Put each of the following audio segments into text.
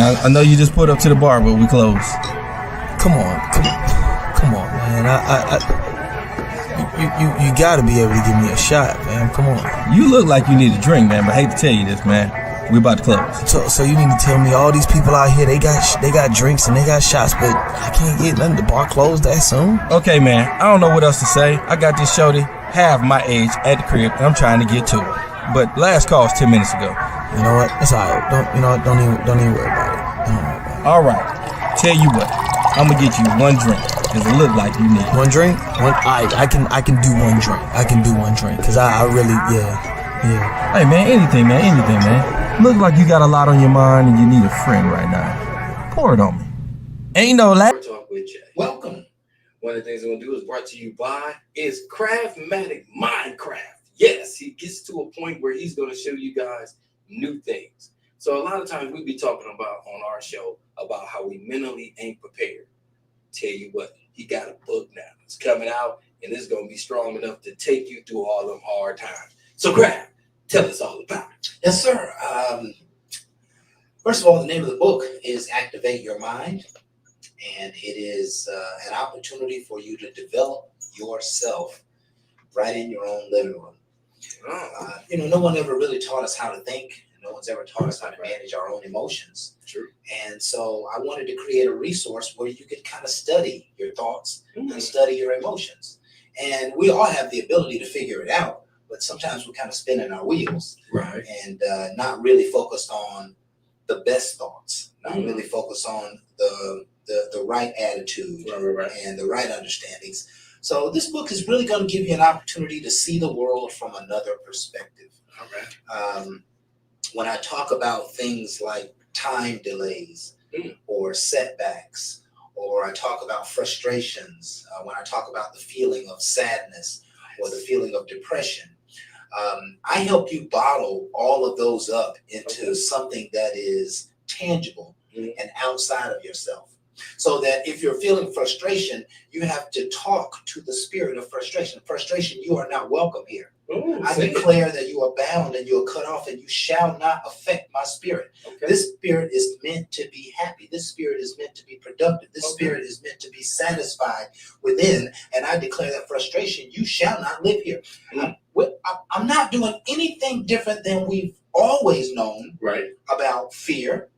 I know you just put up to the bar, but we close. Come on, man. You gotta be able to give me a shot, man. Come on. You look like you need a drink, man, but I hate to tell you this, man. We about to close. So you need to tell me all these people out here, they got drinks and they got shots, but I can't get nothing. The bar closed that soon? Okay, man. I don't know what else to say. I got this shorty half my age at the crib, and I'm trying to get to her. But last call was 10 minutes ago. You know what? It's alright. Don't even worry about it. All right. Tell you what. I'm gonna get you one drink, cause it look like you need one drink. I can do one drink. I can do one drink, cause I really, yeah. Hey man, anything, man. Look like you got a lot on your mind and you need a friend right now. Pour it on me. Ain't no lie. Talk with Jay. Welcome. One of the things we're gonna do is brought to you by is Craftmatic Minecraft. Yes, he gets to a point where he's gonna show you guys new things. So a lot of times we be talking about on our show about how we mentally ain't prepared. Tell you what, he got a book now. It's coming out and it's going to be strong enough to take you through all them hard times. So Craft, tell us all about it. Yes, sir. First of all, the name of the book is Activate Your Mind. And it is an opportunity for you to develop yourself right in your own living room. No one ever really taught us how to think. No one's ever taught us how to manage our own emotions. True. And so I wanted to create a resource where you could kind of study your thoughts and study your emotions. And we all have the ability to figure it out, but sometimes we're kind of spinning our wheels, right? And not really focused on the best thoughts, not really focused on the right attitude and the right understandings. So this book is really going to give you an opportunity to see the world from another perspective. Okay. When I talk about things like time delays or setbacks, or I talk about frustrations, when I talk about the feeling of sadness or the feeling of depression, I help you bottle all of those up into something that is tangible and outside of yourself. So that if you're feeling frustration, you have to talk to the spirit of frustration. Frustration, you are not welcome here. I declare that you are bound and you are cut off and you shall not affect my spirit. Okay. This spirit is meant to be happy. This spirit is meant to be productive. This spirit is meant to be satisfied within. And I declare that frustration, you shall not live here. I'm not doing anything different than we've always known about fear,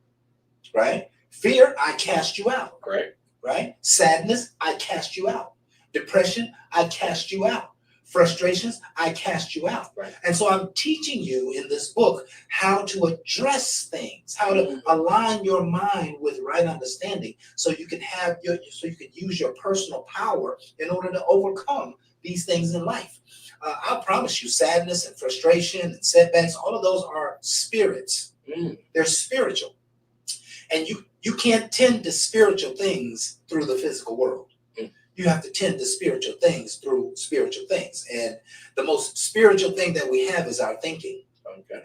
right? Fear, I cast you out. Right? Sadness, I cast you out. Depression, I cast you out. Frustrations, I cast you out. And so I'm teaching you in this book how to address things, how to align your mind with right understanding, so you can use your personal power in order to overcome these things in life. I promise you, sadness and frustration and setbacks, all of those are spirits. They're spiritual. And you can't tend to spiritual things through the physical world. You have to tend to spiritual things through spiritual things. And the most spiritual thing that we have is our thinking.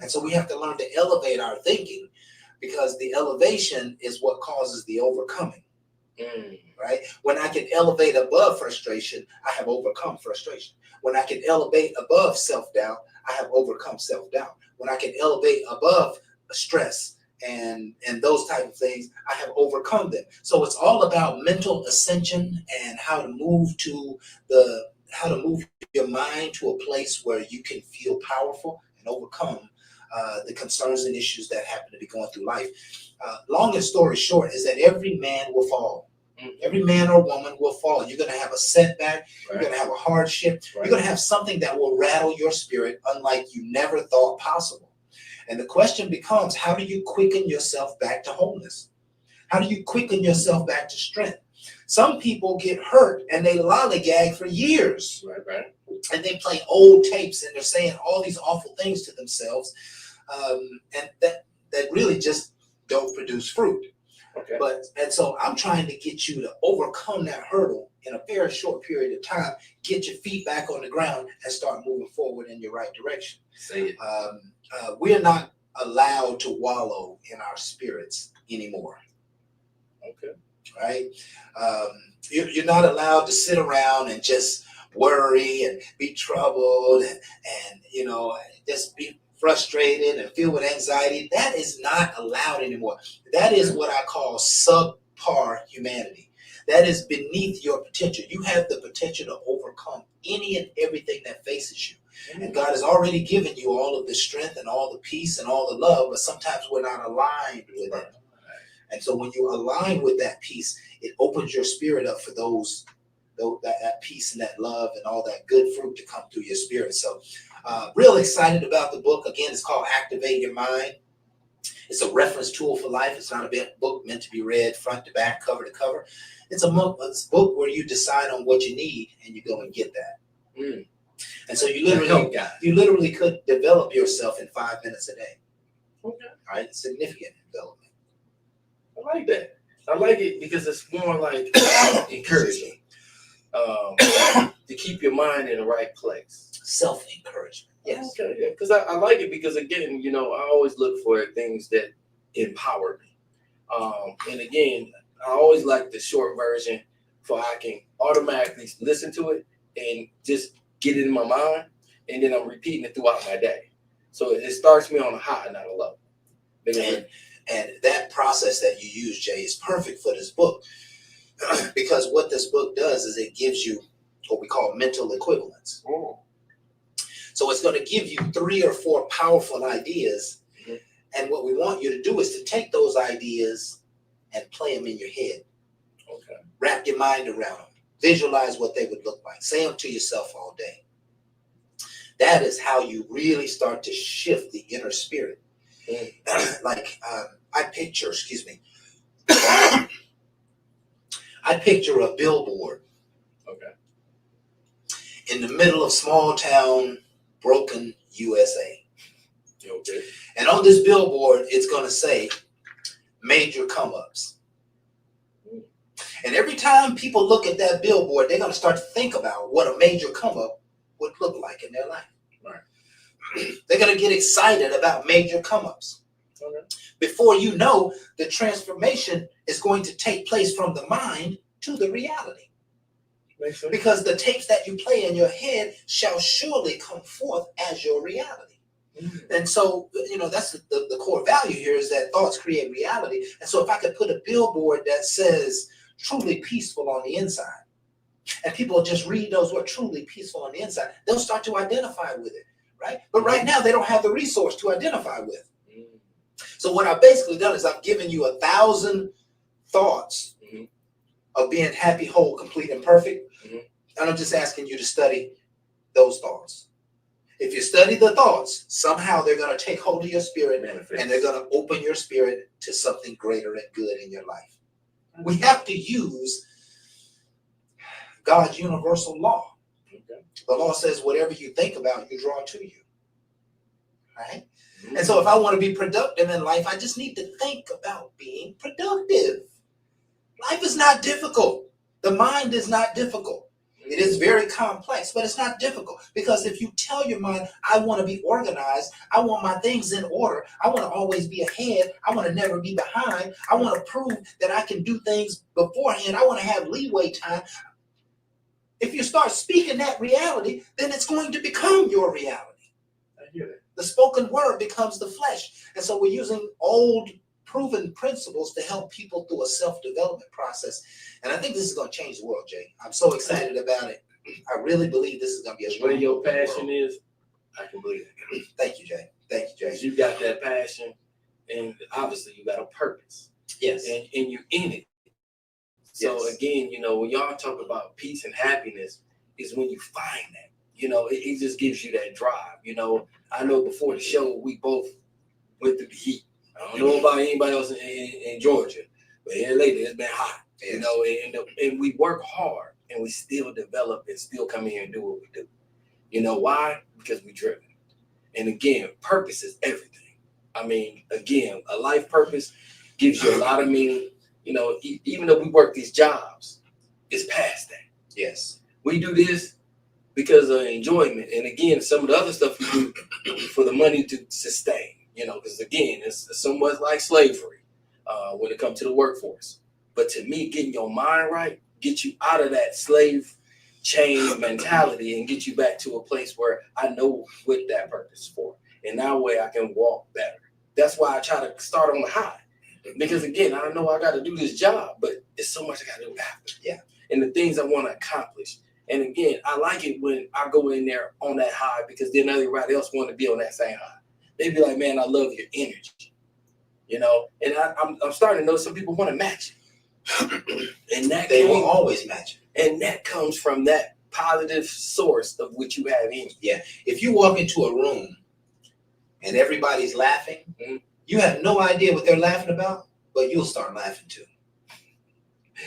And so we have to learn to elevate our thinking, because the elevation is what causes the overcoming. Right? When I can elevate above frustration, I have overcome frustration. When I can elevate above self-doubt, I have overcome self-doubt. When I can elevate above stress and those type of things, I have overcome them. So it's all about mental ascension and how to move your mind to a place where you can feel powerful and overcome the concerns and issues that happen to be going through life. Long and story short is that every man will fall. Every man or woman will fall. You're going to have a setback. You're going to have a hardship. You're going to have something that will rattle your spirit unlike you never thought possible. And the question becomes, how do you quicken yourself back to wholeness? How do you quicken yourself back to strength? Some people get hurt and they lollygag for years. And they play old tapes and they're saying all these awful things to themselves. And that really just don't produce fruit. And so I'm trying to get you to overcome that hurdle in a very short period of time, get your feet back on the ground and start moving forward in your right direction. We're not allowed to wallow in our spirits anymore. Right? You're not allowed to sit around and just worry and be troubled and just be frustrated and filled with anxiety, that is not allowed anymore. That is what I call subpar humanity. That is beneath your potential. You have the potential to overcome any and everything that faces you. And God has already given you all of the strength and all the peace and all the love, but sometimes we're not aligned with it. And so when you align with that peace, it opens your spirit up for that peace and that love and all that good fruit to come through your spirit. So real excited about the book. Again, it's called Activate Your Mind. It's a reference tool for life. It's not a book meant to be read front to back, cover to cover. It's a book where you decide on what you need and you go and get that. And so you literally could develop yourself in 5 minutes a day. Okay. All right, significant development. I like that. I like it because it's more like encouraging to keep your mind in the right place. Self-encouragement. Yes. Okay. Yeah. Because I like it because, again, you know, I always look for things that empower me. And again, I always like the short version so I can automatically listen to it and just get it in my mind, and then I'm repeating it throughout my day. So it starts me on a high, not a low. And that process that you use, Jay, is perfect for this book because what this book does is it gives you what we call mental equivalents. So it's going to give you 3 or 4 powerful ideas. And what we want you to do is to take those ideas and play them in your head. Okay. Wrap your mind around them. Visualize what they would look like. Say them to yourself all day. That is how you really start to shift the inner spirit. I picture a billboard. Okay. In the middle of small town, Broken, USA. Okay. And on this billboard, it's going to say major come-ups. And every time people look at that billboard, they're going to start to think about what a major come-up would look like in their life. Right. They're going to get excited about major come-ups. Okay. Before you know, the transformation is going to take place from the mind to the reality. Because the tapes that you play in your head shall surely come forth as your reality. And so, you know, that's the core value here is that thoughts create reality. And so if I could put a billboard that says truly peaceful on the inside, and people just read those words, truly peaceful on the inside, they'll start to identify with it, right? But right now, they don't have the resource to identify with. So what I've basically done is I've given you 1,000 thoughts of being happy, whole, complete, and perfect. And I'm just asking you to study those thoughts. If you study the thoughts, somehow they're going to take hold of your spirit and they're going to open your spirit to something greater and good in your life. We have to use God's universal law. The law says whatever you think about, you draw to you. Right? And so if I want to be productive in life, I just need to think about being productive. Life is not difficult. The mind is not difficult. It is very complex, but it's not difficult because if you tell your mind, I want to be organized, I want my things in order, I want to always be ahead, I want to never be behind, I want to prove that I can do things beforehand, I want to have leeway time. If you start speaking that reality, then it's going to become your reality. I hear that. The spoken word becomes the flesh. And so we're using old proven principles to help people through a self-development process. And I think this is going to change the world, Jay. I'm so excited about it. I really believe this is going to be a strong where your passion is, I can believe it. Thank you, Jay. Thank you, Jay. You got that passion, and obviously you got a purpose. Yes. And you're in it. So again, you know, when y'all talk about peace and happiness, is when you find that. You know, it just gives you that drive. You know, I know before the show, we both went through the heat. I don't know about anybody else in Georgia, but here lately it's been hot, you know, and we work hard and we still develop and still come here and do what we do. You know why? Because we're driven. And again, purpose is everything. I mean, again, a life purpose gives you a lot of meaning. You know, even though we work these jobs, it's past that. Yes. We do this because of enjoyment. And again, some of the other stuff we do for the money to sustain. You know, because again, it's somewhat like slavery when it comes to the workforce. But to me, getting your mind right, get you out of that slave chain mentality and get you back to a place where I know what that purpose is for. and that way I can walk better. That's why I try to start on the high, because again, I know I got to do this job, but it's so much I got to do after. Yeah. And the things I want to accomplish. And again, I like it when I go in there on that high, because then everybody else want to be on that same high. They be like, man, I love your energy, and I'm starting to know some people want to match it. And that They will always match it. And that comes from that positive source of what you have in you. Yeah. If you walk into a room and everybody's laughing, you have no idea what they're laughing about, but you'll start laughing too.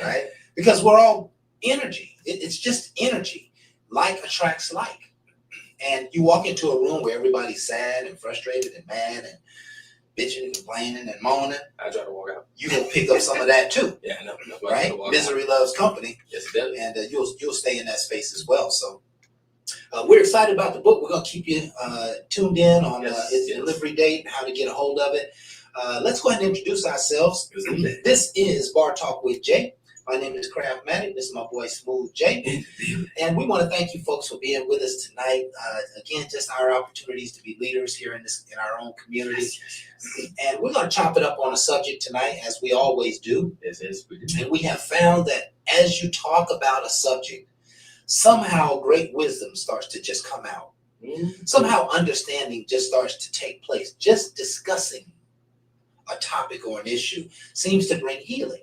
Right? Because we're all energy. It's just energy. Like attracts like. And you walk into a room where everybody's sad and frustrated and mad and bitching and complaining and moaning. I try to walk out. You will pick up some of that too. Yeah, no, Right? Misery loves company. Yes, it does. And you'll stay in that space as well. So we're excited about the book. We're going to keep you tuned in on its delivery date and how to get a hold of it. Let's go ahead and introduce ourselves. This is Bar Talk with Jay. My name is Craftmatic. This is my boy Smooth Jay. And we want to thank you folks for being with us tonight. Again, just our opportunities to be leaders here in our own community. And we're going to chop it up on a subject tonight, as we always do. Yes, and we have found that as you talk about a subject, somehow great wisdom starts to just come out. Somehow understanding just starts to take place. Just discussing a topic or an issue seems to bring healing.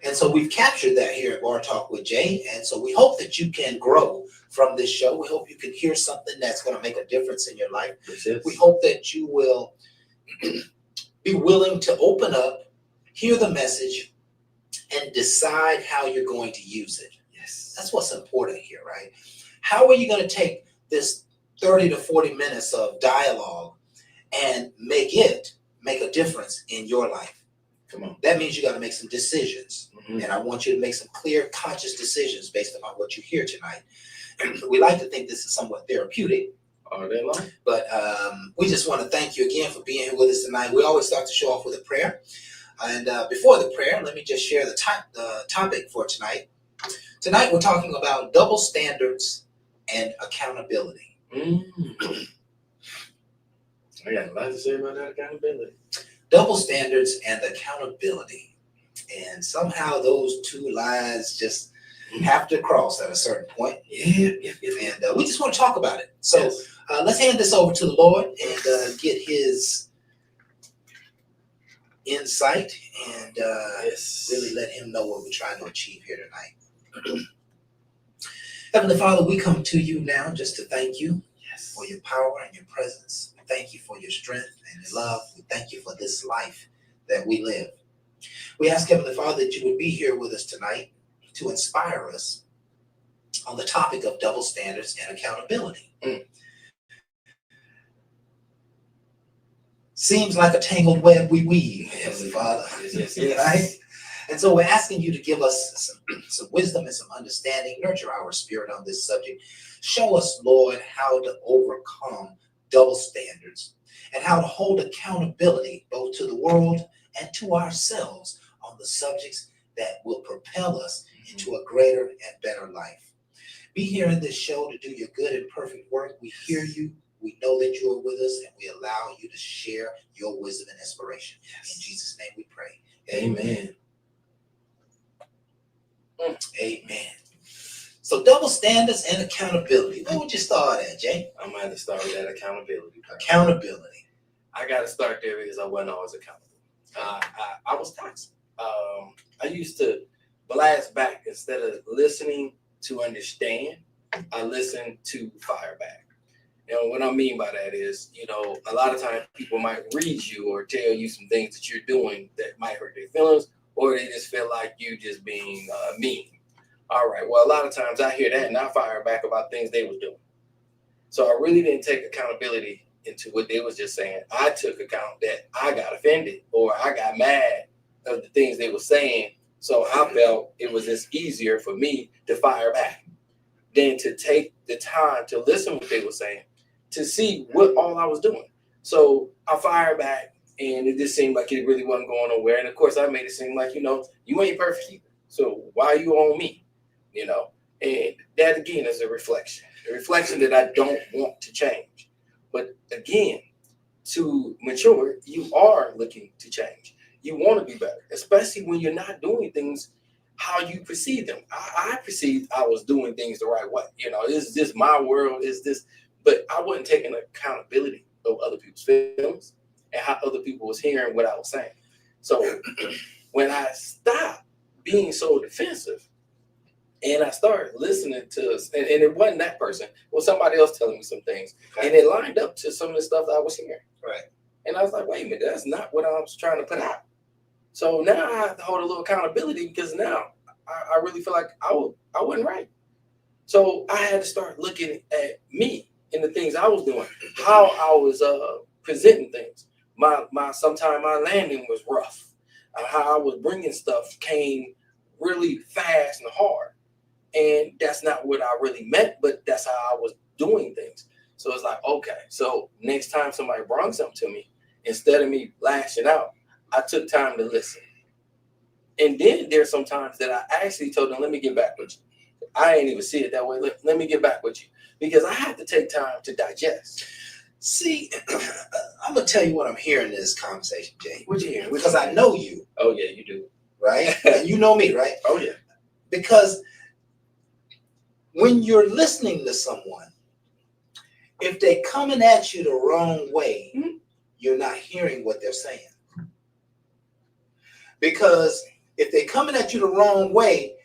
And so we've captured that here at Bar Talk with Jay. And so we hope that you can grow from this show. We hope you can hear something that's going to make a difference in your life. We hope that you will be willing to open up, hear the message, and decide how you're going to use it. Yes. That's what's important here, right? How are you going to take this 30 to 40 minutes of dialogue and make a difference in your life? Come on. That means you got to make some decisions. And I want you to make some clear, conscious decisions based upon what you hear tonight. We like to think this is somewhat therapeutic. All day long. But we just want to thank you again for being here with us tonight. We always start the show off with a prayer. And before the prayer, let me just share the topic for tonight. Tonight, we're talking about double standards and accountability. I got a lot to say about that accountability. Double standards and accountability. And somehow those two lines just have to cross at a certain point. Yeah. And we just want to talk about it. So let's hand this over to the Lord and get his insight and really let him know what we're trying to achieve here tonight. Heavenly Father, we come to you now just to thank you for your power and your presence. We thank you for your strength and your love. We thank you for this life that we live. We ask, Heavenly Father, that you would be here with us tonight to inspire us on the topic of double standards and accountability. Seems like a tangled web we weave, Heavenly Father. Yes. Right? And so we're asking you to give us some wisdom and some understanding, nurture our spirit on this subject. Show us, Lord, how to overcome double standards and how to hold accountability both to the world and to ourselves on the subjects that will propel us into a greater and better life. Be here in this show to do your good and perfect work. We hear you. We know that you are with us, and we allow you to share your wisdom and inspiration. In Jesus' name we pray. Amen. Amen. So double standards and accountability. Where would you start at, Jay? I'm going to have to start with that accountability. Accountability. I got to start there because I wasn't always accountable. I was toxic. I used to blast back instead of listening to understand. I listened to fire back. What I mean by that is, a lot of times people might read you or tell you some things that you're doing that might hurt their feelings, or they just feel like you just being mean. All right, well, a lot of times I hear that and I fire back about things they was doing. So I really didn't take accountability into what they was just saying. I took account that I got offended or I got mad of the things they were saying. So I felt it was just easier for me to fire back than to take the time to listen to what they were saying, to see what all I was doing. So I fired back, and it just seemed like it really wasn't going nowhere. And of course, I made it seem like, you ain't perfect either. So why are you on me? And that again is a reflection that I don't want to change. But again, to mature, you are looking to change. You want to be better, especially when you're not doing things how you perceive them. I perceived I was doing things the right way. It's just my world, is this, but I wasn't taking accountability of other people's feelings and how other people was hearing what I was saying. So when I stopped being so defensive and I started listening to, and it wasn't that person, it was somebody else telling me some things, and it lined up to some of the stuff that I was hearing. Right. And I was like, wait a minute, that's not what I was trying to put out. So now I have to hold a little accountability, because now I really feel like I wasn't right. So I had to start looking at me and the things I was doing, how I was presenting things. Sometimes my landing was rough. How I was bringing stuff came really fast and hard. And that's not what I really meant, but that's how I was doing things. So it's like, okay, so next time somebody brought something to me, instead of me lashing out, I took time to listen. And then there's some times that I actually told them, let me get back with you. I ain't even see it that way. Let me get back with you. Because I had to take time to digest. See, I'm going to tell you what I'm hearing in this conversation, Jay. What you hearing? Because I know you. Oh, yeah, you do. Right? And you know me, right? Oh, yeah. Because when you're listening to someone, if they're coming at you the wrong way, you're not hearing what they're saying. Because if they're coming at you the wrong way,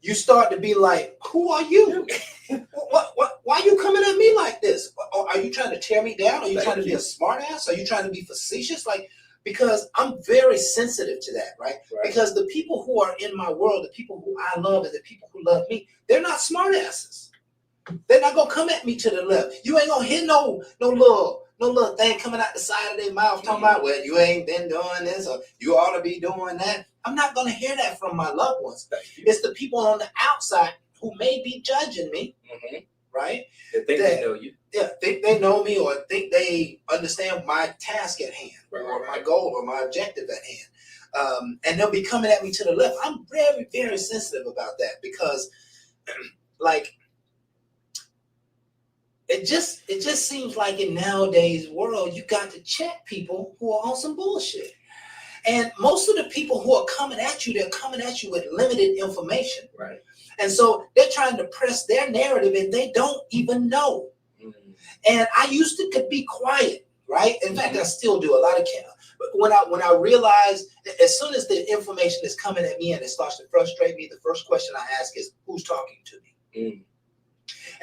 you start to be like, who are you? Why are you coming at me like this? Are you trying to tear me down? Are you trying to be a smart ass? Are you trying to be facetious? Because I'm very sensitive to that, right? Because the people who are in my world, the people who I love and the people who love me, they're not smart asses. They're not gonna come at me to the left. You ain't gonna hear no little thing coming out the side of their mouth talking about, well, you ain't been doing this or you ought to be doing that. I'm not gonna hear that from my loved ones. It's the people on the outside who may be judging me, right? They think they know you. Yeah, think they know me or think they understand my task at hand or my goal or my objective at hand. And they'll be coming at me to the left. I'm very, very sensitive about that because it just seems like in nowadays world, you got to check people who are on some bullshit. And most of the people who are coming at you, they're coming at you with limited information. Right. And so they're trying to press their narrative and they don't even know. And I used to could be quiet, right? In fact, I still do a lot of but when I realize that as soon as the information is coming at me and it starts to frustrate me, the first question I ask is, who's talking to me?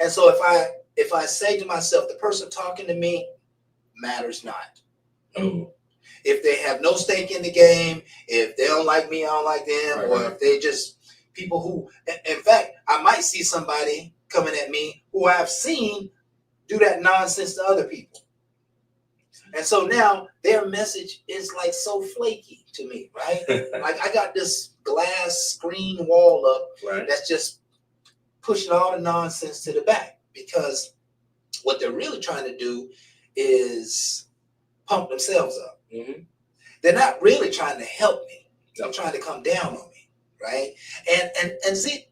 And so if I say to myself, the person talking to me matters not. If they have no stake in the game, if they don't like me, I don't like them, or if they just people who, in fact, I might see somebody coming at me who I've seen do that nonsense to other people. And so now their message is like so flaky to me, right? Like I got this glass screen wall up that's just pushing all the nonsense to the back because what they're really trying to do is pump themselves up. They're not really trying to help me. They're trying to come down on me, right? And see,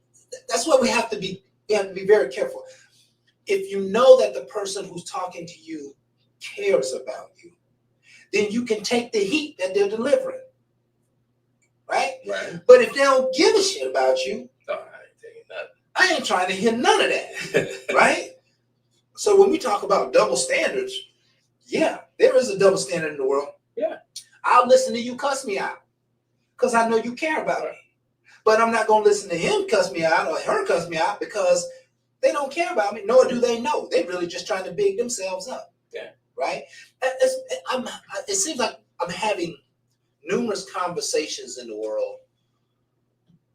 that's why we have to be very careful. If you know that the person who's talking to you cares about you, then you can take the heat that they're delivering, right? But if they don't give a shit about you, I ain't trying to hear none of that, right? So when we talk about double standards, yeah, there is a double standard in the world. I'll listen to you cuss me out because I know you care about me. But I'm not going to listen to him cuss me out or her cuss me out because they don't care about me, nor do they know. They're really just trying to big themselves up. Right? It seems like I'm having numerous conversations in the world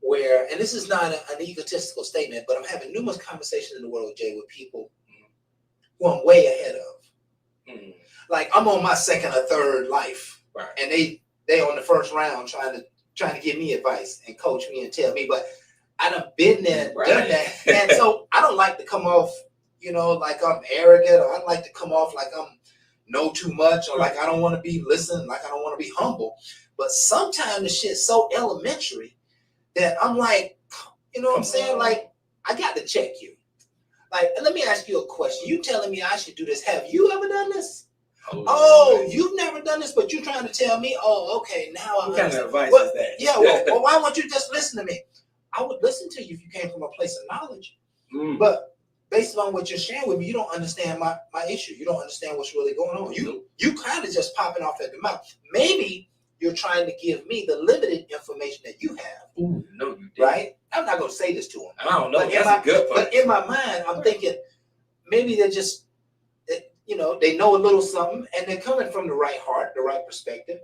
where, and this is not an egotistical statement, but I'm having numerous conversations in the world, Jay, with people who I'm way ahead of. Like I'm on my second or third life, and they on the first round trying to give me advice and coach me and tell me, but I done been there, done that, and so I don't like to come off, like I'm arrogant, or I don't like to come off like I'm know too much, or like I don't want to be listened, like I don't want to be humble. But sometimes the shit's so elementary that I'm like, what I'm saying? Like, I got to check you. Like, let me ask you a question. You telling me I should do this. Have you ever done this? Oh, you've never done this, but you're trying to tell me, oh, okay, now I'm What kind of advice well, is that? Yeah, well, why won't you just listen to me? I would listen to you if you came from a place of knowledge. But based on what you're sharing with me, you don't understand my issue. You don't understand what's really going on. You kind of just popping off at the mouth. Maybe you're trying to give me the limited information that you have. Ooh, no, you didn't. Right? I'm not going to say this to him. I don't know. But That's a good point. But in my mind, I'm thinking maybe they're just, they know a little something and they're coming from the right heart, the right perspective,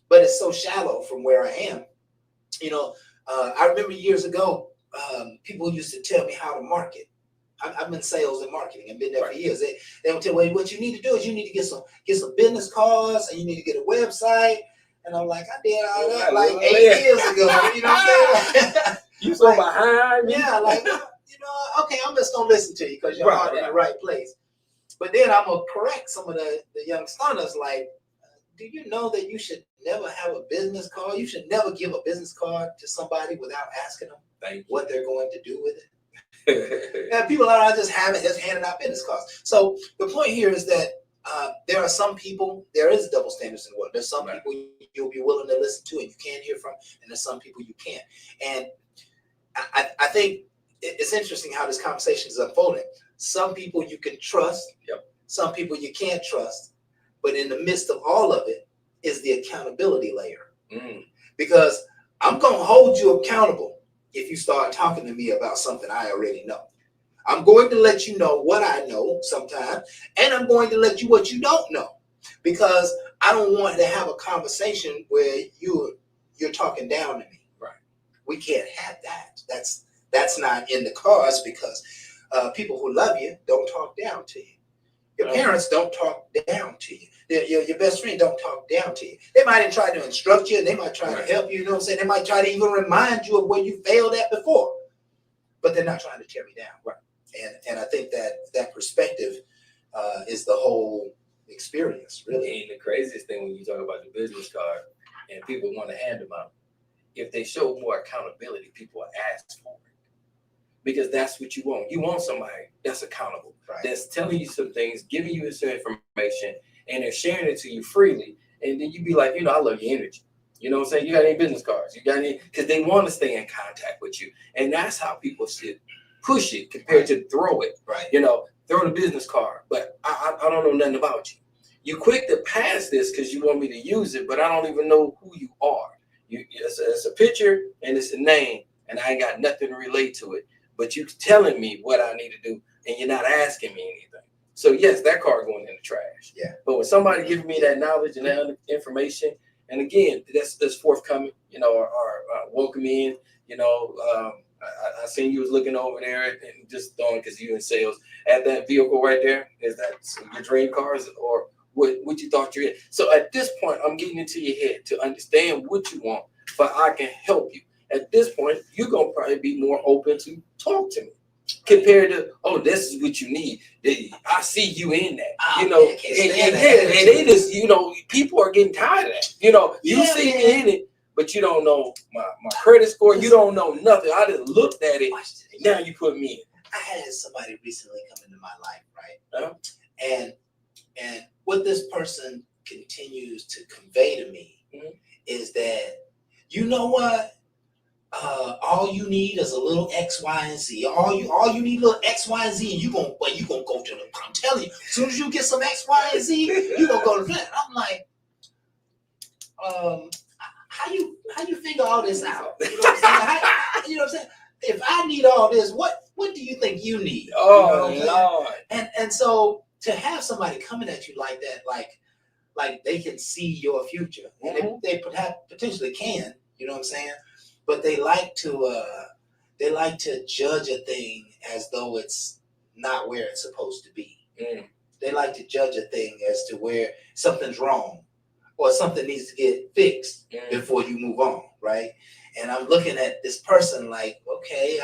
but it's so shallow from where I am. I remember years ago, people used to tell me how to market. I've been sales and marketing. I've been there for years. They would tell me, what you need to do is you need to get some business cards and you need to get a website. And I'm like, I did all that like 8 years ago. You know what I'm saying? You so behind me. Yeah, like, okay, I'm just going to listen to you because you're in the right place. But then I'm going to correct some of the young stunners like, do you know that you should never have a business card? You should never give a business card to somebody without asking them what they're going to do with it. And people are just handing out business cards. So the point here is that there are some people, there is double standards in the world. There's some people you'll be willing to listen to and you can hear from, and there's some people you can't. And I think it's interesting how this conversation is unfolding. Some people you can trust, some people you can't trust, but in the midst of all of it is the accountability layer. Because I'm going to hold you accountable if you start talking to me about something I already know. I'm going to let you know what I know sometimes, and I'm going to let you what you don't know, because I don't want to have a conversation where you're talking down to me. Right? We can't have that. That's not in the cards, because people who love you don't talk down to you. Your parents don't talk down to you. Your best friend don't talk down to you. They might even try to instruct you, and they might try to help you. You know what I'm saying? They might try to even remind you of where you failed at before, but they're not trying to tear you down. Right. And I think that perspective is the whole experience, really. And the craziest thing when you talk about the business card and people want to hand them out, if they show more accountability, people will ask for it. Because that's what you want. You want somebody that's accountable, that's telling you some things, giving you some information, and they're sharing it to you freely. And then you be like, I love your energy. You know what I'm saying? You got any business cards? You got any? Because they want to stay in contact with you. And that's how people should push it compared to throw it. Right. Throw the business card. But I don't know nothing about you. You quick to pass this because you want me to use it, but I don't even know who you are. It's a picture and it's a name, and I ain't got nothing to relate to it. But you telling me what I need to do, and you're not asking me anything. So yes, that card going in the trash. Yeah. But when somebody giving me that knowledge and that information, and again, that's forthcoming, or welcome in, I seen you was looking over there and just throwing, because you in sales, at that vehicle right there. Is that your dream cars, or what you thought you had? So at this point, I'm getting into your head to understand what you want, but I can help you. At this point, you're going to probably be more open to talk to me compared to, this is what you need. I see you in that, and they just, people are getting tired of that. You see me in it, but you don't know my credit score. You don't know nothing. I just looked at it, and now you put me in. I had somebody recently come into my life, right? And what this person continues to convey to me is that, you know what? All you need is a little X, Y, and Z. All you need a little X, Y, and Z, and you gonna go to the. I'm telling you, as soon as you get some X, Y, and Z, you gonna go to the. I'm like, how you figure all this out? You know what I'm saying? You know what I'm saying? If I need all this, what do you think you need? Lord. And so to have somebody coming at you like that, like they can see your future, and they perhaps potentially can. You know what I'm saying? But they like to judge a thing as though it's not where it's supposed to be. They like to judge a thing as to where something's wrong or something needs to get fixed before you move on, right? And I'm looking at this person like, okay,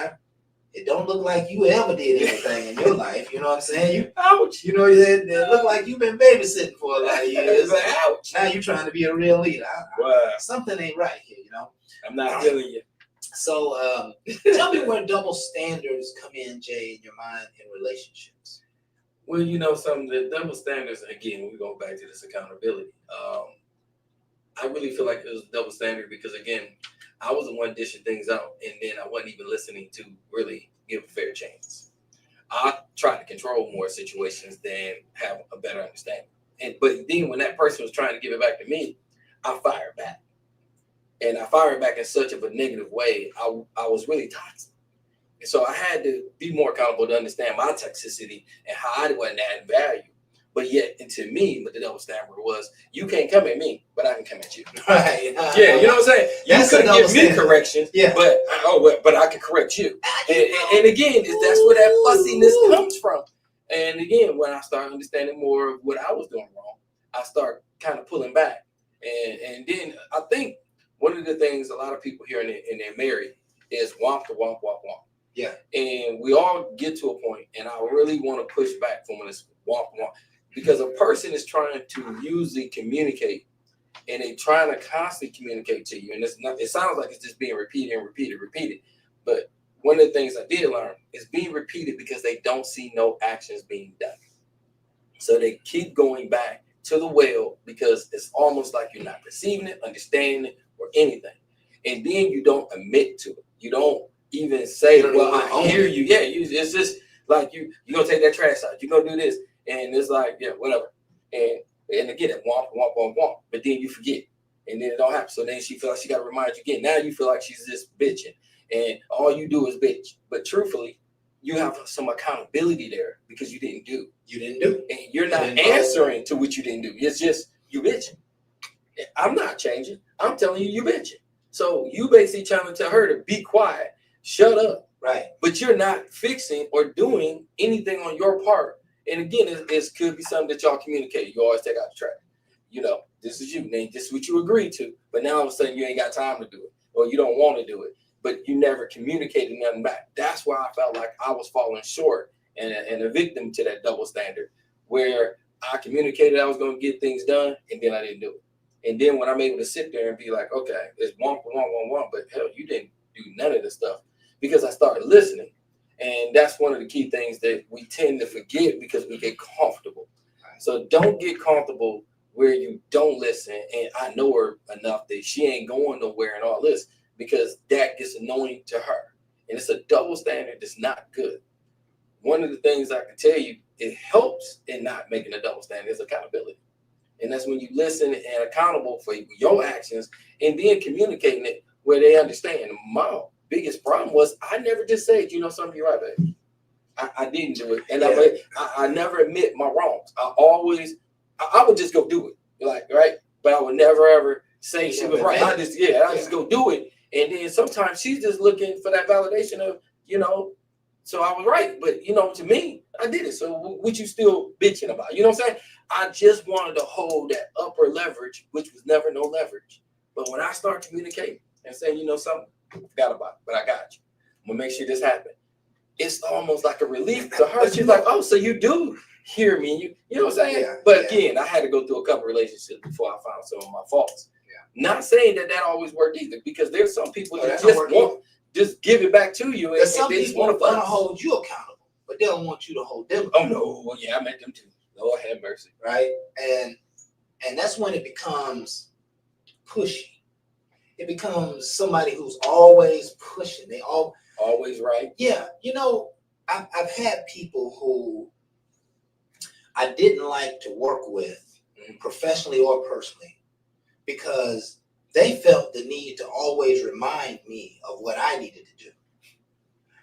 it don't look like you ever did anything in your life. You know what I'm saying? Ouch. They look like you've been babysitting for a lot of years. Ouch. Now you're trying to be a real leader. Something ain't right here, I'm not feeling you. So tell me where double standards come in, Jay, in your mind in relationships. Well, you know, some of the double standards, again, we go back to this accountability. I really feel like it was double standard because, again, I was the one dishing things out, and then I wasn't even listening to really give a fair chance. I tried to control more situations than have a better understanding. But then when that person was trying to give it back to me, I fired back. And I fired back in such of a negative way, I was really toxic. And so I had to be more accountable to understand my toxicity and how I wasn't adding value. But yet, and to me, what the double standard was, you can't come at me, but I can come at you. Right. Yeah, you know what I'm saying? You couldn't give me corrections, Yeah. but I can correct you. And again, that's where that fussiness comes from. And again, when I started understanding more of what I was doing wrong, I start kind of pulling back. And then I think one of the things a lot of people here in their married is womp to womp, womp, womp. Yeah. And we all get to a point, and I really want to push back from when it's womp, womp. Because a person is trying to usually communicate, and they're trying to constantly communicate to you. And it sounds like it's just being repeated and repeated. But one of the things I did learn is being repeated because they don't see no actions being done. So they keep going back to the well because it's almost like you're not perceiving it, understanding it, or anything. And then you don't admit to it. You don't even say, well, I hear you. Yeah, it's just like you're going to take that trash out. You're going to do this. And it's like, yeah, whatever. And again, it womp, womp, womp, womp. But then you forget. And then it don't happen. So then she feels like she got to remind you again. Now you feel like she's just bitching. And all you do is bitch. But truthfully, you have some accountability there because you didn't do. You didn't do. And you're not answering to what you didn't do. It's just you bitching. I'm not changing. I'm telling you bitching. So you basically trying to tell her to be quiet, shut up. Right. But you're not fixing or doing anything on your part. And again, it could be something that y'all communicate. You always take out the trash. You know, this is you. This is what you agreed to. But now all of a sudden you ain't got time to do it. Or you don't want to do it. But you never communicated nothing back. That's why I felt like I was falling short and a victim to that double standard. Where I communicated I was going to get things done, and then I didn't do it. And then when I'm able to sit there and be like, okay, it's one, but hell, you didn't do none of this stuff. Because I started listening. And that's one of the key things that we tend to forget because we get comfortable. So don't get comfortable where you don't listen. And I know her enough that she ain't going nowhere and all this because that gets annoying to her. And it's a double standard that's not good. One of the things I can tell you, it helps in not making a double standard is accountability. And that's when you listen and accountable for your actions and then communicating it where they understand. My biggest problem was I never just said, you know something, you're right, babe. I didn't do it. And I never admit my wrongs. I would just go do it. Like, right? But I would never ever say she was right. I just go do it. And then sometimes she's just looking for that validation of, you know, so I was right. But, you know, to me, I did it. So what you still bitching about? You know what I'm saying? I just wanted to hold that upper leverage, which was never no leverage. But when I start communicating and saying, you know something, forgot about it, but I got you. I'm gonna make sure this happens. It's almost like a relief to her. She's like, oh, so you do hear me. You know what I'm saying? But again, I had to go through a couple relationships before I found some of my faults. Yeah. Not saying that always worked either, because there's some people that just give it back to you. And some they people want to hold you accountable, but they don't want you to hold them accountable. Oh, no. Well, yeah, I met them too. Lord have mercy. Right? And that's when it becomes pushy. It becomes somebody who's always pushing. They always right. Yeah. You know, I've had people who I didn't like to work with, professionally or personally, because they felt the need to always remind me of what I needed to do.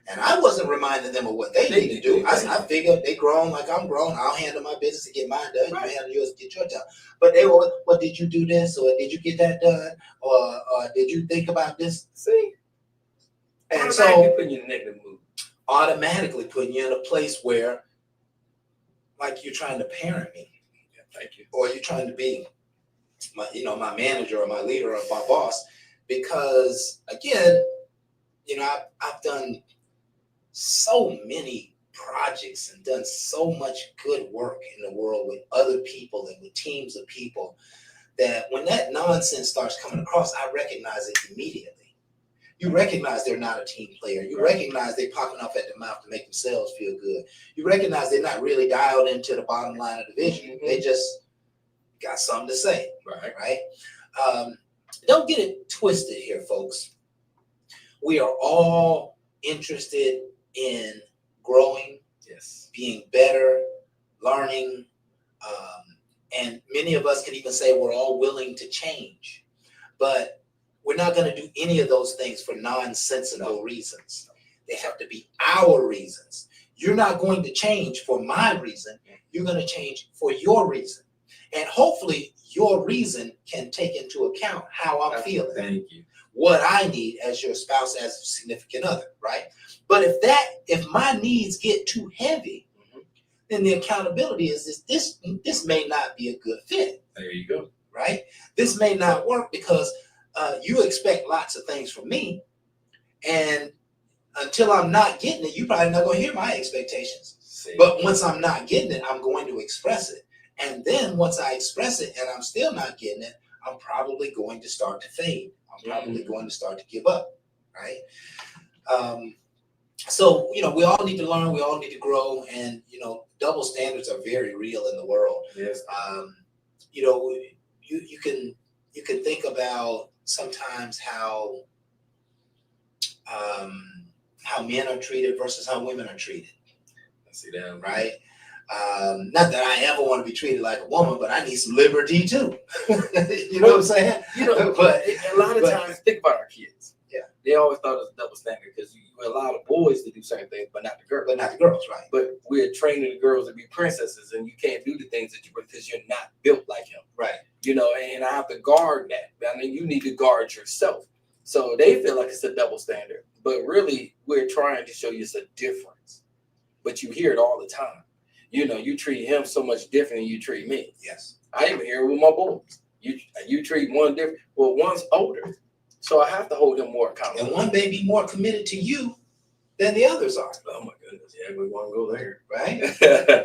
And I wasn't reminding them of what they needed to do. I figured they grown like I'm grown. I'll handle my business and get mine done. Right. You handle yours, get your job. But they were, well, did you do this? Or did you get that done? Or did you think about this? See? And so putting you in a negative mood. Automatically putting you in a place where, like, you're trying to parent me. Yeah, thank you. Or you're trying to be my manager or my leader or my boss. Because, again, I've done so many projects and done so much good work in the world with other people and with teams of people that when that nonsense starts coming across, I recognize it immediately. You recognize they're not a team player. You recognize they're popping up at the mouth to make themselves feel good. You recognize they're not really dialed into the bottom line of the vision. Mm-hmm. They just got something to say, Right. Don't get it twisted here, folks. We are all interested in growing, Yes. being better, learning, and many of us can even say we're all willing to change. But we're not going to do any of those things for nonsensical reasons. They have to be our reasons. You're not going to change for my reason. You're going to change for your reason. And hopefully your reason can take into account how I'm feeling. Thank you. What I need as your spouse, as a significant other, right? But if my needs get too heavy, then the accountability is this may not be a good fit. There you go. Right? This may not work because you expect lots of things from me, and until I'm not getting it, you're probably not going to hear my expectations. But once I'm not getting it, I'm going to express it. And then once I express it and I'm still not getting it, I'm probably going to start to fade. I'm probably going to start to give up, right? So, we all need to learn. We all need to grow. And, double standards are very real in the world. Yes. You can think about sometimes how men are treated versus how women are treated. I see that. Right? Not that I ever want to be treated like a woman, but I need some liberty too. You know what I'm saying? But a lot of times, think about our kids. Yeah. They always thought it was a double standard because you allow the boys to do certain things, but not the girls. But not the girls, right? But we're training the girls to be princesses, and you can't do the things that you because you're not built like him. Right. And I have to guard that. I mean, you need to guard yourself. So they feel like it's a double standard, but really we're trying to show you it's a difference. But you hear it all the time. You treat him so much different than you treat me. Yes. I even hear it with my boys. You treat one different. Well, one's older, so I have to hold him more accountable. And one may be more committed to you than the others are. Oh my goodness, yeah, we want to go there, right?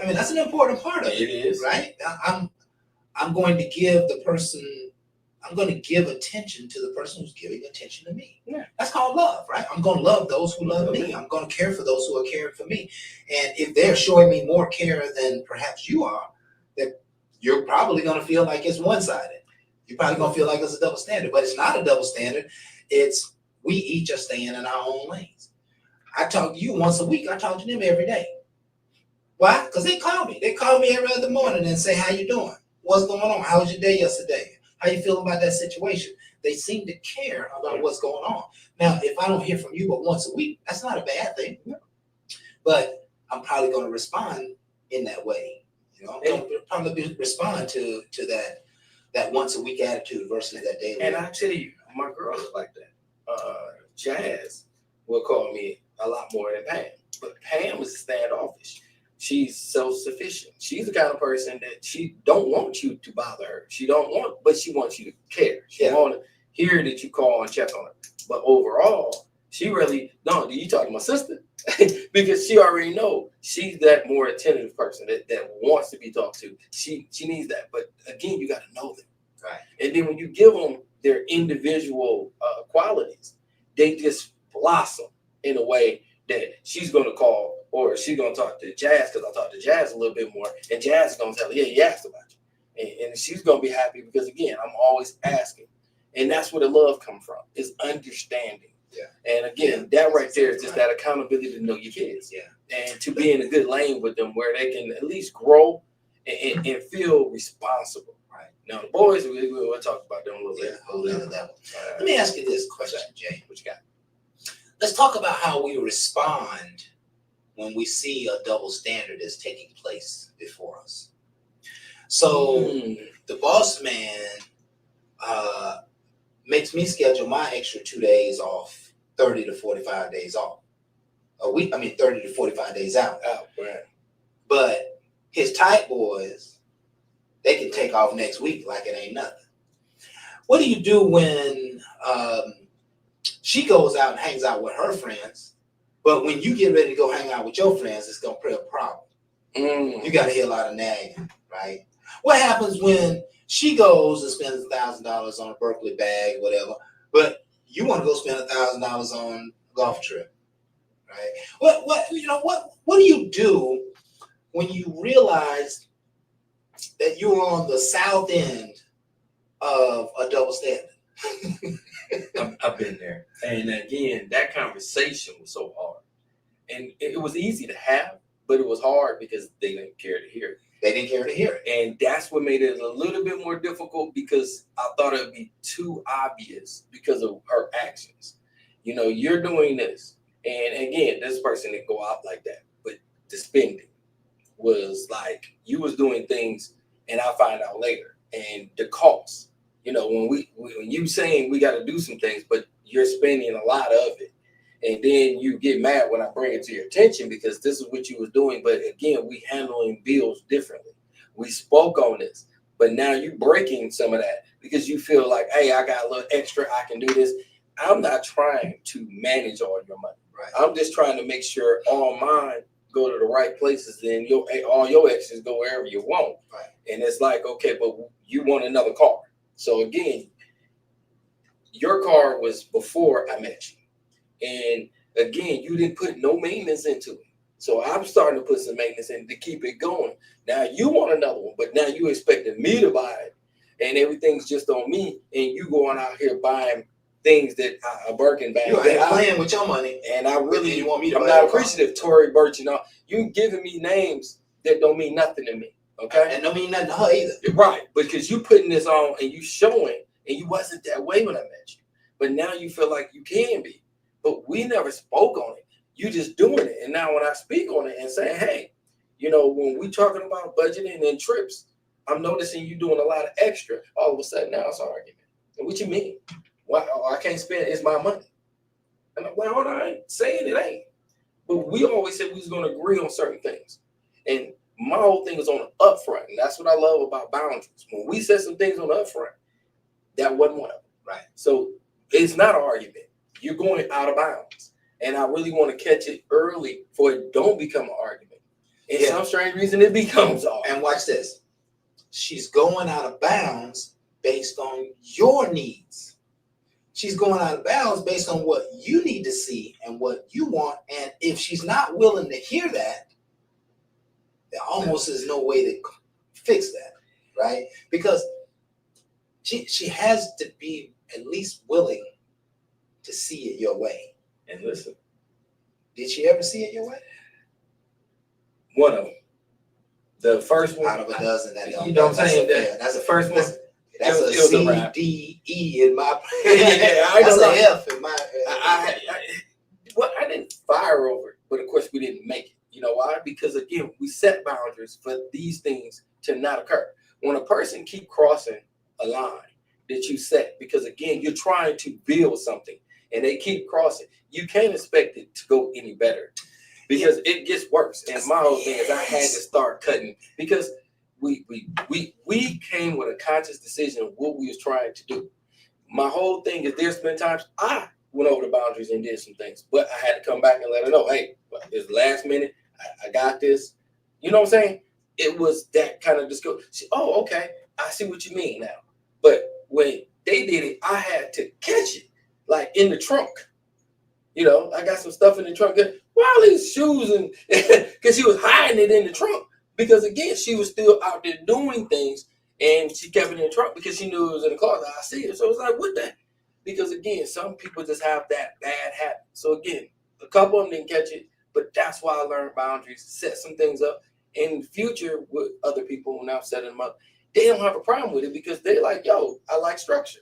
I mean, that's an important part of it. It is, right? I'm going to give the person. I'm going to give attention to the person who's giving attention to me. Yeah. That's called love, right? I'm going to love those who love me. I'm going to care for those who are caring for me. And if they're showing me more care than perhaps you are, then you're probably going to feel like it's one-sided. You're probably going to feel like it's a double standard, but it's not a double standard. It's we each are staying in our own lanes. I talk to you once a week. I talk to them every day. Why? Because they call me. They call me every other morning and say, how you doing? What's going on? How was your day yesterday? How you feel about that situation? They seem to care about what's going on. Now, if I don't hear from you but once a week, that's not a bad thing. No. But I'm probably going to respond in that way. I'm going to probably respond to that once a week attitude versus that daily. And I tell you, my girl is like that. Jazz will call me a lot more than Pam, but Pam is standoffish. She's self-sufficient. She's the kind of person that she don't want you to bother her. She don't want, but she wants you to care. She want to hear that you call and check on her. But overall, she really do you talk to my sister? Because she already know she's that more attentive person that wants to be talked to. She needs that. But again, you got to know them. Right. And then when you give them their individual qualities, they just blossom in a way that she's going to call or she's going to talk to Jazz because I talk to Jazz a little bit more. And Jazz is going to tell her, yeah, he asked about you. And she's going to be happy because, again, I'm always asking. And that's where the love comes from, is understanding. Yeah. And again, that right there is just that accountability to know your kids. Yeah. And to be in a good lane with them where they can at least grow and feel responsible. Right. Now, the boys, we'll talk about them a little bit. Hold on to that one. Let me ask you this question, Jay. What you got? Let's talk about how we respond when we see a double standard is taking place before us. So the boss man makes me schedule my extra 2 days off, 30 to 45 days off. A week, 30 to 45 days out. Right. But his tight boys, they can take off next week like it ain't nothing. What do you do when she goes out and hangs out with her friends, but when you get ready to go hang out with your friends, it's going to be a problem? You got to hear a lot of nagging, right? What happens when she goes and spends $1,000 on a Berkeley bag, whatever, but you want to go spend $1,000 on a golf trip, right? What do you do when you realize that you're on the south end of a double standard? I've been there. And again, that conversation was so hard. And it was easy to have, but it was hard because they didn't care to hear it. They didn't care to hear it. And that's what made it a little bit more difficult, because I thought it would be too obvious because of her actions. You know, you're doing this. And again, this person didn't go out like that. But the spending was like, you was doing things and I find out later. And the cost. You know, when you saying we got to do some things, but you're spending a lot of it, and then you get mad when I bring it to your attention because this is what you was doing. But again, we handling bills differently. We spoke on this, but now you breaking some of that because you feel like, hey, I got a little extra, I can do this. I'm not trying to manage all your money. Right. I'm just trying to make sure all mine go to the right places, then all your extras go wherever you want. Right. And it's like, okay, but you want another car. So again, your car was before I met you. And again, you didn't put no maintenance into it. So I'm starting to put some maintenance in to keep it going. Now you want another one, but now you expecting me to buy it and everything's just on me. And you going out here buying things that a Birkin bag. You ain't playing with your money. And I really, you want me to I'm buy not your car. appreciative, Tory Burch, you giving me names that don't mean nothing to me. Okay. And don't mean nothing to her either. Right. Because you putting this on and you showing, and you wasn't that way when I met you. But now you feel like you can be. But we never spoke on it. You just doing it. And now when I speak on it and say, hey, when we talking about budgeting and trips, I'm noticing you doing a lot of extra. All of a sudden now it's an argument. And what you mean? Why I can't spend it? It's my money. And I'm like, hold on, I ain't saying it ain't. But we always said we was going to agree on certain things. And my whole thing is on the upfront. And that's what I love about boundaries. When we said some things on the upfront, that wasn't one of them. Right. So it's not an argument. You're going out of bounds. And I really want to catch it early for it don't become an argument. And some strange reason it becomes all. And watch this. She's going out of bounds based on your needs. She's going out of bounds based on what you need to see and what you want. And if she's not willing to hear that, there almost is no way to fix that, right? Because she has to be at least willing to see it your way. And listen. Did she ever see it your way? One of them. The first one. Out of a dozen. You know what I'm saying? That's the first one. That's a C, D, E in my. That's an F in my. I didn't fire over it, but of course we didn't make it. You know why? Because again, we set boundaries for these things to not occur. When a person keep crossing a line that you set, because again, you're trying to build something, and they keep crossing, you can't expect it to go any better, because it gets worse. And my whole thing is I had to start cutting, because we came with a conscious decision of what we was trying to do. My whole thing is there's been times I went over the boundaries and did some things, but I had to come back and let her know, hey, it's last minute. I got this. You know what I'm saying? It was that kind of discussion. Oh, okay. I see what you mean now. But when they did it, I had to catch it, like in the trunk. I got some stuff in the trunk. All these shoes, and because she was hiding it in the trunk. Because again, she was still out there doing things, and she kept it in the trunk because she knew it was in the closet. I see it. So it was like, what the? Because again, some people just have that bad habit. So again, a couple of them didn't catch it, but that's why I learned boundaries, set some things up. In the future with other people, when I'm setting them up, they don't have a problem with it because they're like, yo, I like structure.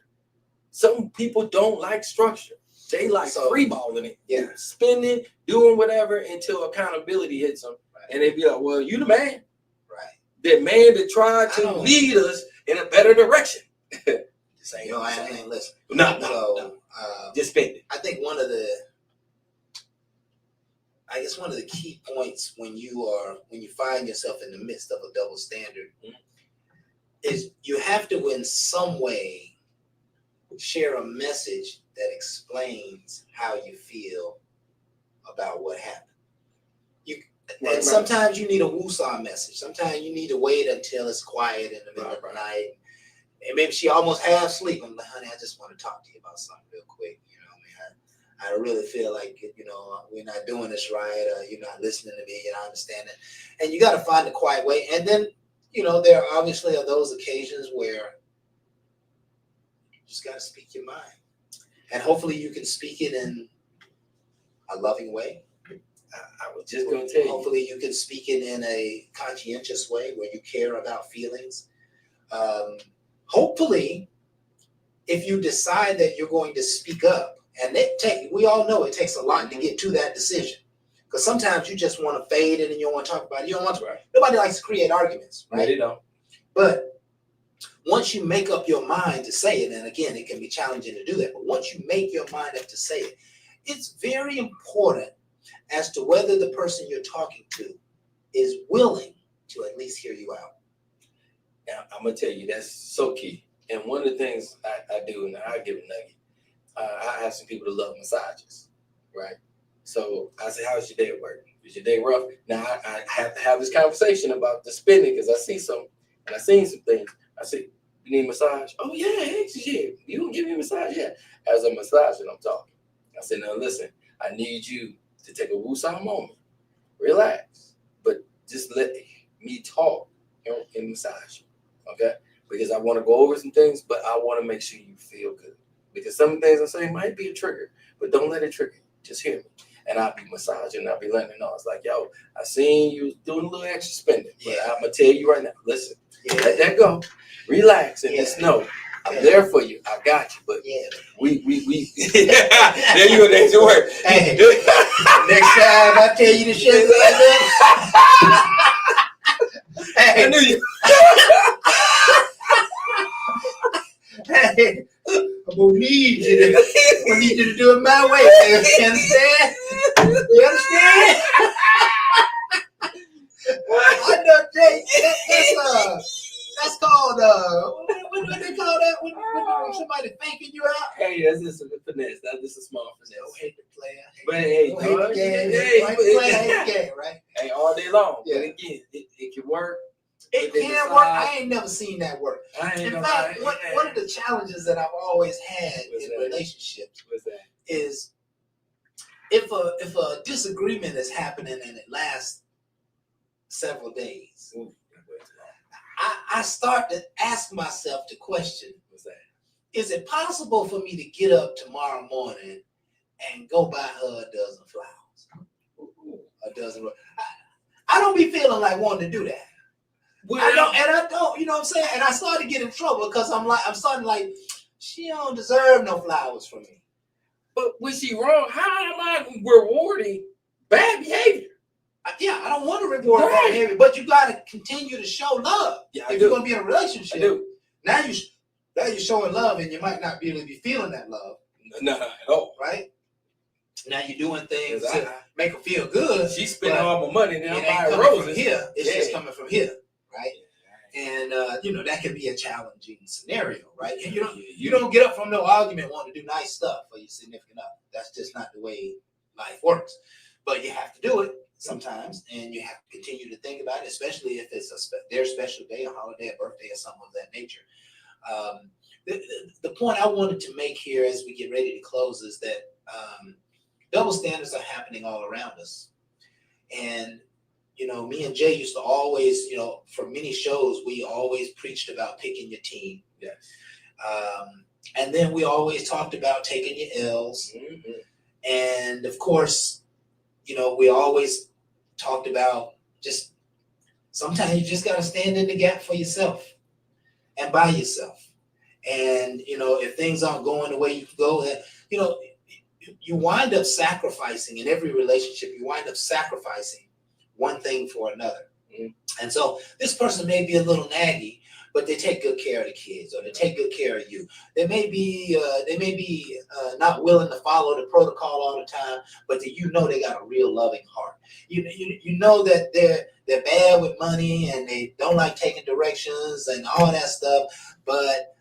Some people don't like structure. They like freeballing it. Yeah. Spending, doing whatever until accountability hits them. Right. And they be like, well, you the man. Right. The man that tried to lead us in a better direction. I ain't listen. No. Just spend it. I think one of the key points when you find yourself in the midst of a double standard is you have to in some way share a message that explains how you feel about what happened. And sometimes you need a woosah message. Sometimes you need to wait until it's quiet in the middle of the night. And maybe she almost half asleep. I'm like, honey, I just want to talk to you about something real quick. I really feel like, we're not doing this right. You're not listening to me. You're not understanding. And you got to find a quiet way. And then, there obviously are those occasions where you just got to speak your mind. And hopefully you can speak it in a loving way. I was just going to tell you. Hopefully you can speak it in a conscientious way where you care about feelings. Hopefully, if you decide that you're going to speak up, and we all know it takes a lot to get to that decision. Because sometimes you just want to fade it and you don't want to talk about it. You don't want to. Right. Nobody likes to create arguments, right? No, they don't. But once you make up your mind to say it, and again, it can be challenging to do that, but once you make your mind up to say it, it's very important as to whether the person you're talking to is willing to at least hear you out. Now, I'm going to tell you, that's so key. And one of the things I do, and I give a nugget, I have some people that love massages, right? So I say, how's your day at work? Is your day rough? Now, I have to have this conversation about the spending because I seen some things. I say, you need a massage? Oh, yeah, you don't give me a massage? Yeah. As a massager, I'm talking. I said, now listen, I need you to take a woosah moment. Relax. But just let me talk and massage you, okay? Because I want to go over some things, but I want to make sure you feel good. Because some things I say might be a trigger, but don't let it trigger you. Just hear me. And I'll be massaging, I'll be letting it know. It's like, yo, I seen you doing a little extra spending. But I'm going to tell you right now, listen, let that go. Relax and just know I'm there for you. I got you. But we there you go, there's your word. Hey, next time I tell you to shut up. Hey, I knew you. Hey, I'm gonna need you to do it my way. You understand? You understand? I know, Jay. That's called what do they call that? When somebody faking you out? Hey, that's just a finesse. That's just a small finesse. Don't hate the player. But hey, Don't hate the game, right? Hey, all day long. Yeah. But again, it can work. It can work. I ain't never seen that work. In fact, one of the challenges that I've always had in relationships is if a disagreement is happening and it lasts several days, I start to ask myself the question: is it possible for me to get up tomorrow morning and go buy her a dozen flowers? A dozen. I don't be feeling like wanting to do that. Well, I don't, you know what I'm saying? And I started to get in trouble because I'm starting like, she don't deserve no flowers from me. But was she wrong? How am I rewarding bad behavior? I don't want to reward bad behavior, but you got to continue to show love. If you're going to be in a relationship. I do. Now you're showing love, and you might not be able to be feeling that love. No, at all. Right? Now you're doing things to make her feel good. She's spending all my money, and I'm buying roses. from Here. It's just coming from here. Right, and that can be a challenging scenario, right? And you don't get up from no argument wanting to do nice stuff for your significant other. That's just not the way life works. But you have to do it sometimes, and you have to continue to think about it, especially if it's their special day, a holiday, a birthday, or something of that nature. The point I wanted to make here as we get ready to close is that double standards are happening all around us, and me and Jay used to always, for many shows, we always preached about picking your team. Yes. And then we always talked about taking your L's. Mm-hmm. And of course, we always talked about just sometimes you just got to stand in the gap for yourself and by yourself. And, if things aren't going the way you can go, you wind up sacrificing in every relationship. You wind up sacrificing one thing for another. Mm-hmm. And so this person may be a little naggy, but they take good care of the kids, or they take good care of you. They may be not willing to follow the protocol all the time, but they got a real loving heart. You know that they're bad with money and they don't like taking directions and all that stuff, but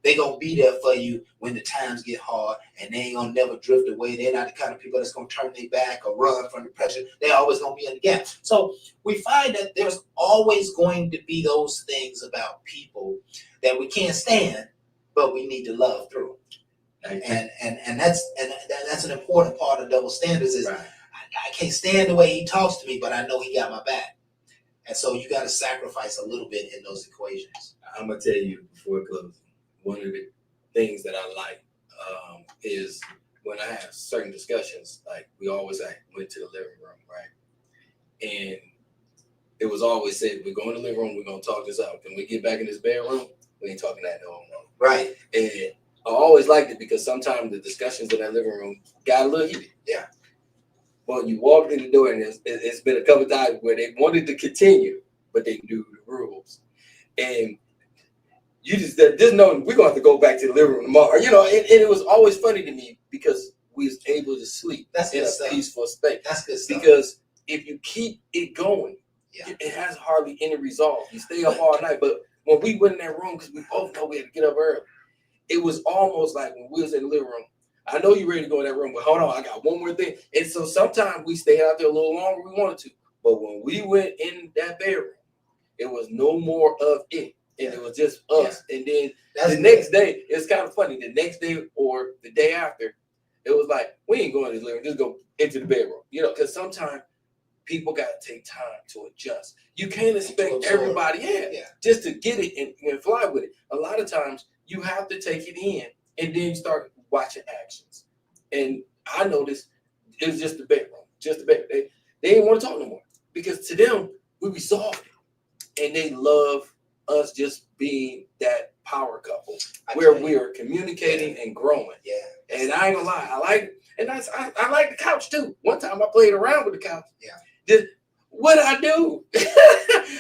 they're going to be there for you when the times get hard, and they ain't going to never drift away. They're not the kind of people that's going to turn their back or run from the pressure. They're always going to be in the gap. So we find that there's always going to be those things about people that we can't stand, but we need to love through. And that's an important part of double standards is Right. I can't stand the way he talks to me, but I know he got my back. And so you got to sacrifice a little bit in those equations. I'm gonna tell you before closing, one of the things that I like is when I have certain discussions, like we always went to the living room, right? And it was always said, we go in the living room, we're gonna talk this out. When we get back in this bedroom, we ain't talking that no more. Right. And I always liked it because sometimes the discussions in that living room got a little heated. Yeah. Well, you walked in the door, and it's been a couple of times where they wanted to continue, but they knew the rules. And you just know we're going to have to go back to the living room tomorrow. You know, and it was always funny to me because we was able to sleep in a peaceful space. That's good stuff. Because if you keep it going, Yeah. it has hardly any resolve. You stay up all night. But when we went in that room, because we both know we had to get up early, it was almost like when we was in the living room, I know you're ready to go in that room, but hold on, I got one more thing. And so sometimes we stayed out there a little longer than we wanted to. But when we went in that bedroom, it was no more of it. And it was just us. Yeah. And then the next day, it's kind of funny. The next day or the day after, it was like, we ain't going to the living room, just go into the bedroom. You know, because sometimes people got to take time to adjust. You can't expect everybody just to get it and fly with it. A lot of times, you have to take it in and then start watching actions. And I noticed it was just the bedroom, They didn't want to talk no more because to them, we resolved it. And they love us just being that power couple where we are communicating and growing. Yeah. And I ain't gonna lie, I like the couch too. One time I played around with the couch. Yeah. What did I do?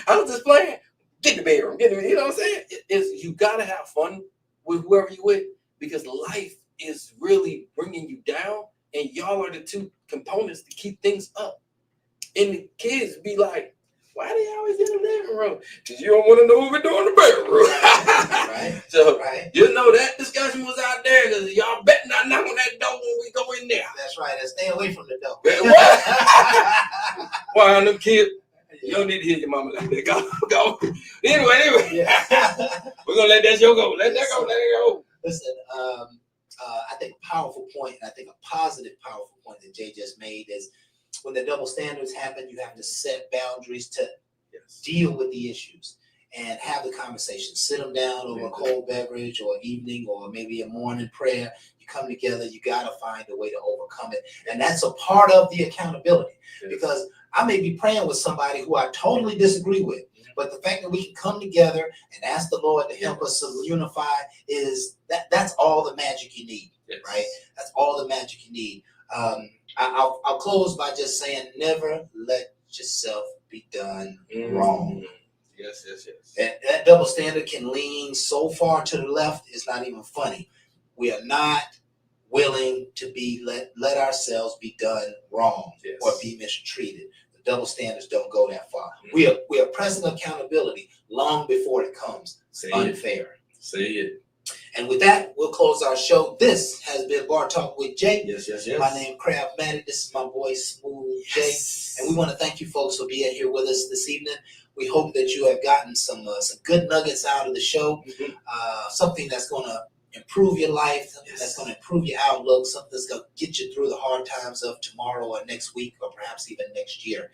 I was just playing. Get in the bedroom. You know what I'm saying? You gotta have fun with whoever you with because life is really bringing you down, and y'all are the two components to keep things up. And the kids be like, why they always in the living room? Because you don't want to know what we're doing in the bedroom. Right. So you know that discussion was out there because y'all better not knock on that door when we go in there. That's right. And stay away from the door. Why them kids? You don't need to hear your mama like that. Go. Anyway. Yeah. We're gonna let that show go. Let that go. Listen, I think a powerful point, and I think a positive, powerful point that Jay just made is when the double standards happen, you have to set boundaries to deal with the issues and have the conversation. Sit them down over a cold beverage or evening or maybe a morning prayer. You come together, you got to find a way to overcome it. And that's a part of the accountability because I may be praying with somebody who I totally disagree with. But the fact that we can come together and ask the Lord to help us to unify that's all the magic you need, right? That's all the magic you need. I'll close by just saying, never let yourself be done wrong. Yes. That double standard can lean so far to the left, it's not even funny. We are not willing to be let ourselves be done wrong or be mistreated. The double standards don't go that far. We are pressing accountability long before it becomes unfair. Say it. And with that, we'll close our show. This has been Bar Talk with Jay. Yes. My name is Craftmatic. This is my boy Smooth Jay. And we want to thank you folks for being here with us this evening. We hope that you have gotten some good nuggets out of the show. Something that's going to improve your life, something that's going to improve your outlook, something that's going to get you through the hard times of tomorrow or next week or perhaps even next year.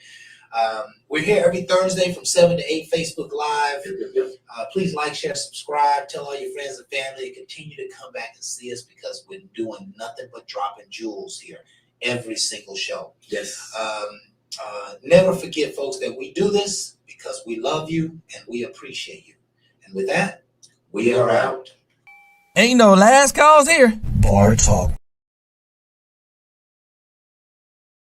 We're here every Thursday from 7 to 8, Facebook Live. Please like, share, subscribe, tell all your friends and family, and continue to come back and see us because we're doing nothing but dropping jewels here every single show. Yes. Never forget, folks, that we do this because we love you and we appreciate you. And with that, we are out. Ain't no last calls here. Bar Talk.